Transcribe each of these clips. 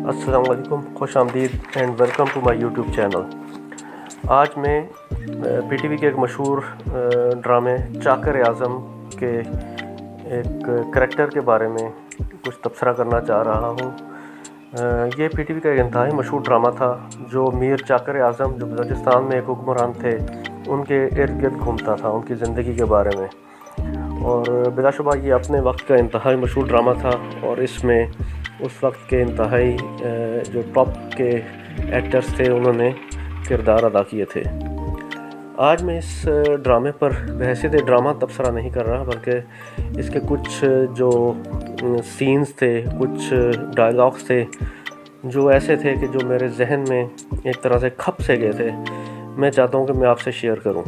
السلام علیکم، خوش آمدید and welcome to my YouTube channel. آج میں پی ٹی وی کے ایک مشہور ڈرامے چاکر اعظم کے ایک کریکٹر کے بارے میں کچھ تبصرہ کرنا چاہ رہا ہوں۔ یہ پی ٹی وی کا ایک انتہائی مشہور ڈرامہ تھا جو میر چاکر اعظم جو بلوچستان میں ایک حکمران تھے ان کے ارد گرد گھومتا تھا، ان کی زندگی کے بارے میں، اور بلا شبہ یہ اپنے وقت کا انتہائی مشہور ڈرامہ تھا، اور اس میں اس وقت کے انتہائی جو ٹاپ کے ایکٹرز تھے انہوں نے کردار ادا کیے تھے۔ آج میں اس ڈرامے پر بحیثیت ڈرامہ تبصرہ نہیں کر رہا، بلکہ اس کے کچھ جو سینز تھے، کچھ ڈائلاگس تھے جو ایسے تھے کہ جو میرے ذہن میں ایک طرح سے کھپ سے گئے تھے، میں چاہتا ہوں کہ میں آپ سے شیئر کروں۔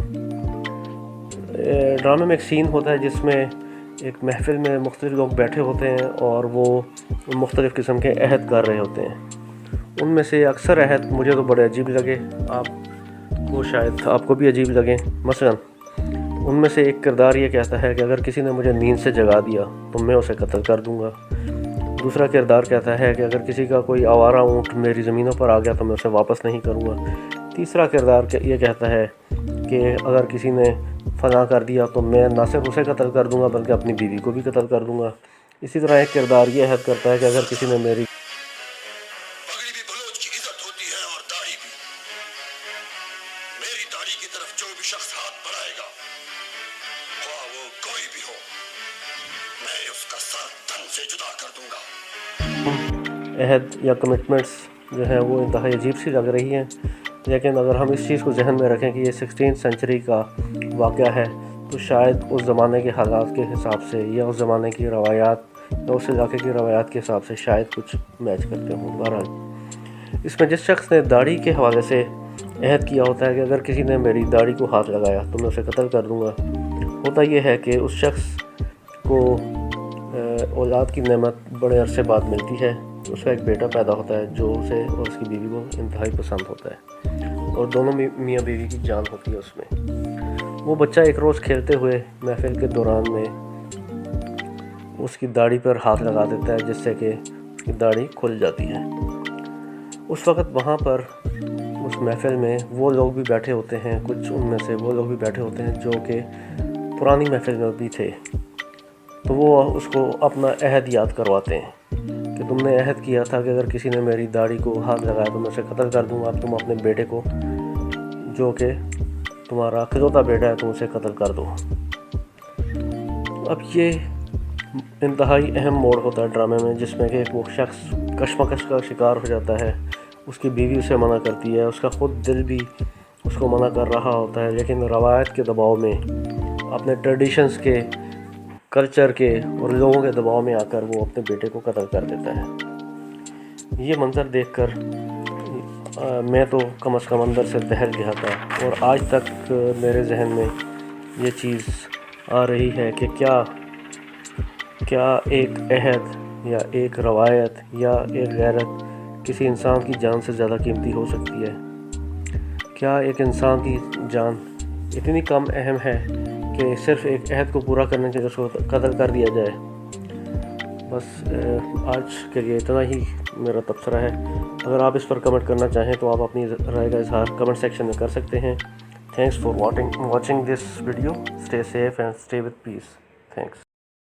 ڈرامے میں ایک سین ہوتا ہے جس میں ایک محفل میں مختلف لوگ بیٹھے ہوتے ہیں اور وہ مختلف قسم کے عہد کر رہے ہوتے ہیں۔ ان میں سے اکثر عہد مجھے تو بڑے عجیب لگے، آپ کو شاید آپ کو بھی عجیب لگیں۔ مثلا ان میں سے ایک کردار یہ کہتا ہے کہ اگر کسی نے مجھے نیند سے جگا دیا تو میں اسے قتل کر دوں گا۔ دوسرا کردار کہتا ہے کہ اگر کسی کا کوئی آوارہ اونٹ میری زمینوں پر آ گیا تو میں اسے واپس نہیں کروں گا۔ تیسرا کردار یہ کہتا ہے کہ اگر کسی نے فلاں کر دیا تو میں نہ صرف اسے قتل کر دوں گا بلکہ اپنی بیوی کو بھی قتل کر دوں گا۔ اسی طرح ایک کردار یہ عہد کرتا ہے کہ اگر کسی نے میری پگڑی بھی بلوچ کی عزت ہوتی ہے اور داڑھی بھی۔ میری داڑھی کی طرف جو بھی شخص ہاتھ بڑھائے گا، خواہ وہ کوئی بھی ہو، میں اس کا سر تن سے جدا کر دوں گا۔ عہد یا کمٹمنٹس جو ہیں وہ انتہائی عجیب سی لگ رہی ہیں، لیکن اگر ہم اس چیز کو ذہن میں رکھیں کہ یہ 16 سینچری کا واقعہ ہے تو شاید اس زمانے کے حالات کے حساب سے یا اس زمانے کی روایات یا اس علاقے کی روایات کے حساب سے شاید کچھ میچ کرتے ہوں۔ بہرحال اس میں جس شخص نے داڑھی کے حوالے سے عہد کیا ہوتا ہے کہ اگر کسی نے میری داڑھی کو ہاتھ لگایا تو میں اسے قتل کر دوں گا، ہوتا یہ ہے کہ اس شخص کو اولاد کی نعمت بڑے عرصے بعد ملتی ہے، اس کا ایک بیٹا پیدا ہوتا ہے جو اسے اور اس کی بیوی کو انتہائی پسند ہوتا ہے، اور دونوں میاں بیوی کی جان ہوتی ہے اس میں۔ وہ بچہ ایک روز کھیلتے ہوئے محفل کے دوران میں اس کی داڑھی پر ہاتھ لگا دیتا ہے، جس سے کہ اس کی داڑھی کھل جاتی ہے۔ اس وقت وہاں پر اس محفل میں وہ لوگ بھی بیٹھے ہوتے ہیں، کچھ ان میں سے وہ لوگ بھی بیٹھے ہوتے ہیں جو کہ پرانی محفل میں بھی تھے، تو وہ اس کو اپنا عہد یاد کرواتے ہیں کہ تم نے عہد کیا تھا کہ اگر کسی نے میری داڑھی کو ہاتھ لگایا تو میں اسے قتل کر دوں گا، اب تم اپنے بیٹے کو جو کہ تمہارا اکلوتا بیٹا ہے تم اسے قتل کر دو۔ اب یہ انتہائی اہم موڑ ہوتا ہے ڈرامے میں، جس میں کہ وہ شخص کشمکش کا شکار ہو جاتا ہے، اس کی بیوی اسے منع کرتی ہے، اس کا خود دل بھی اس کو منع کر رہا ہوتا ہے، لیکن روایت کے دباؤ میں، اپنے ٹریڈیشنز کے، کلچر کے اور لوگوں کے دباؤ میں آ کر وہ اپنے بیٹے کو قتل کر دیتا ہے۔ یہ منظر دیکھ کر میں تو کم از کم اندر سے دہل گیا تھا، اور آج تک میرے ذہن میں یہ چیز آ رہی ہے کہ کیا ایک عہد یا ایک روایت یا ایک غیرت کسی انسان کی جان سے زیادہ قیمتی ہو سکتی ہے؟ کیا ایک انسان کی جان اتنی کم اہم ہے کہ صرف ایک عہد کو پورا کرنے کے لیے اس کو قتل کر دیا جائے؟ بس آج کے لیے اتنا ہی میرا تبصرہ ہے۔ اگر آپ اس پر کمنٹ کرنا چاہیں تو آپ اپنی رائے کا اظہار کمنٹ سیکشن میں کر سکتے ہیں۔ Thanks for watching this video. Stay safe and stay with peace. Thanks.